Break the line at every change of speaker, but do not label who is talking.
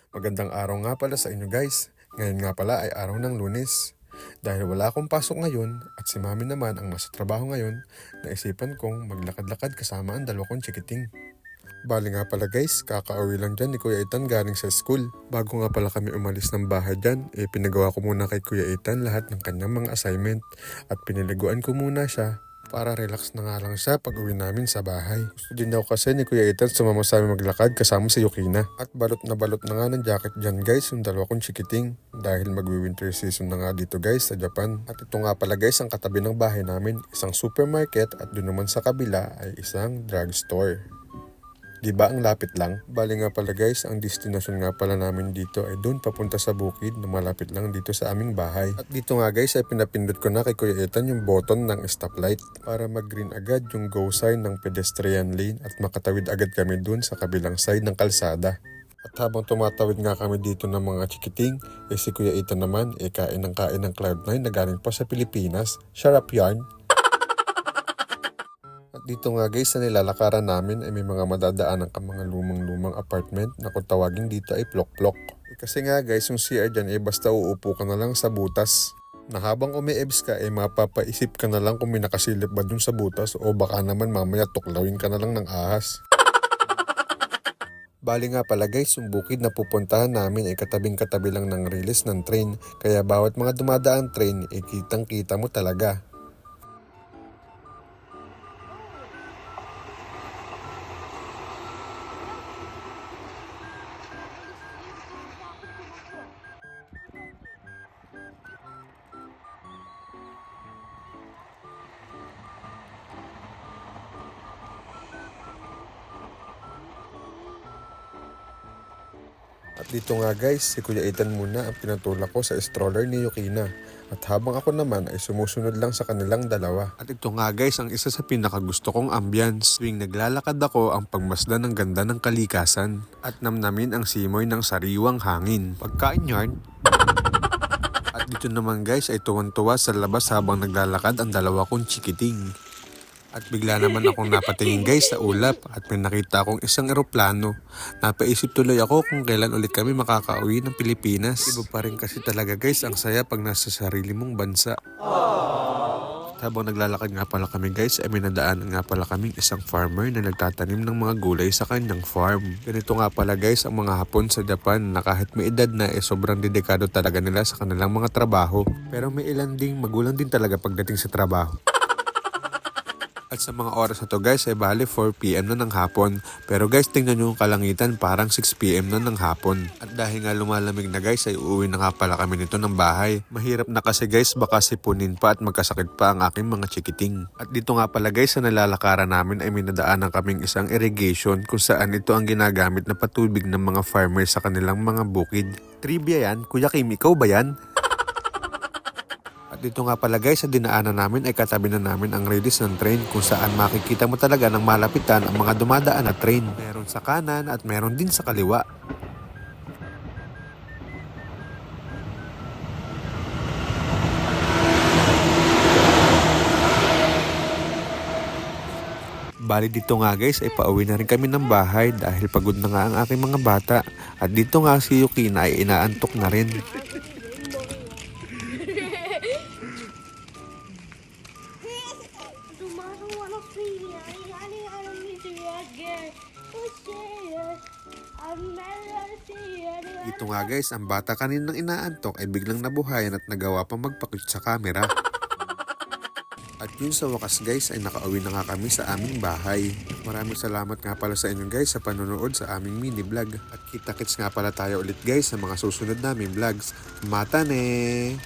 Magandang araw nga pala sa inyo guys. Ngayon nga pala ay araw ng Lunes. Dahil wala akong pasok ngayon at si mami naman ang nasa trabaho ngayon, naisipan kong maglakad-lakad kasama ang dalawa kong chikiting. Bali nga pala guys, kakauwi lang dyan ni Kuya Ethan galing sa school. Bago nga pala kami umalis ng bahay dyan, pinagawa ko muna kay Kuya Ethan lahat ng kanyang mga assignment at piniliguan ko muna siya para relax na nga lang siya pag uwi namin sa bahay. Gusto din daw kasi ni Kuya Ethan sumama sa amin maglakad kasama si Yukina. At balot na nga ng jacket dyan guys yung dalawa kong chikiting. Dahil magwi-winter season na nga dito guys sa Japan. At ito nga pala guys ang katabi ng bahay namin, isang supermarket at doon naman sa kabila ay isang drugstore. Diba ang lapit lang? Bali nga pala guys, ang destination nga pala namin dito ay doon papunta sa bukid na malapit lang dito sa aming bahay. At dito nga guys ay pinapindot ko na kay Kuya Ethan yung button ng stoplight para mag-green agad yung go sign ng pedestrian lane at makatawid agad kami doon sa kabilang side ng kalsada. At habang tumatawid nga kami dito ng mga chikiting, si Kuya Ethan naman kain ng Cloud9 na galing pa sa Pilipinas. Sarap yarn! At dito nga guys sa nilalakaran namin ay may mga madadaanan ka mga lumang apartment na kung tawagin dito ay plok-plok. Kasi nga guys yung CR dyan basta uupo ka na lang sa butas. Na habang umi-ebs ka mapapaisip ka na lang kung may nakasilip ba dun sa butas o baka naman mamaya tuklawin ka na lang ng ahas. Bali nga pala guys, yung bukid na pupuntahan namin ay katabing-katabi lang ng release ng train. Kaya bawat mga dumadaan train kitang-kita mo talaga. At dito nga guys, si Kuya Ethan muna ang pinatulak ko sa stroller ni Yukina. At habang ako naman ay sumusunod lang sa kanilang dalawa. At ito nga guys, ang isa sa pinakagusto kong ambience. Tuwing naglalakad ako ang pagmasdan ng ganda ng kalikasan. At namnamin ang simoy ng sariwang hangin. Pagkain yarn. At dito naman guys ay tuwan-tuwa sa labas habang naglalakad ang dalawa kong chikiting. At bigla naman akong napatingin guys sa ulap at may nakita akong isang eroplano. Napaisip tuloy ako kung kailan ulit kami makakauwi ng Pilipinas. Iba pa rin kasi talaga guys ang saya pag nasa sarili mong bansa. At habang naglalakad nga pala kami guys ay may nadaanan nga pala kaming isang farmer na nagtatanim ng mga gulay sa kanyang farm. Ganito nga pala guys ang mga Hapon sa Japan na kahit may edad na sobrang dedikado talaga nila sa kanilang mga trabaho. Pero may ilan ding magulang din talaga pagdating sa trabaho. At sa mga oras na to guys ay bali 4 PM na ng hapon. Pero guys tingnan nyo yung kalangitan parang 6 PM na ng hapon. At dahil nga lumalamig na guys ay uuwi na nga pala kami nito ng bahay. Mahirap na kasi guys baka sipunin pa at magkasakit pa ang aking mga chikiting. At dito nga pala guys sa nalalakaran namin ay minadaanan kaming isang irrigation kung saan ito ang ginagamit na patubig ng mga farmers sa kanilang mga bukid. Trivia yan, Kuya Kim, ikaw ba yan? At dito nga pala guys sa dinaanan namin ay katabi na namin ang release ng train kung saan makikita mo talaga ng malapitan ang mga dumadaan na train. Meron sa kanan at meron din sa kaliwa. Bali dito nga guys ay pauwi na rin kami ng bahay dahil pagod na nga ang aking mga bata. At dito nga si Yukina ay inaantok na rin. Dito nga guys, ang bata kaninang inaantok ay biglang nabuhayan at nagawa pa magpakit sa camera. At yun sa wakas guys ay nakauwi na nga kami sa aming bahay. Maraming salamat nga pala sa inyo guys sa panonood sa aming mini vlog. At kita-kits nga pala tayo ulit guys sa mga susunod naming vlogs. Mata ne!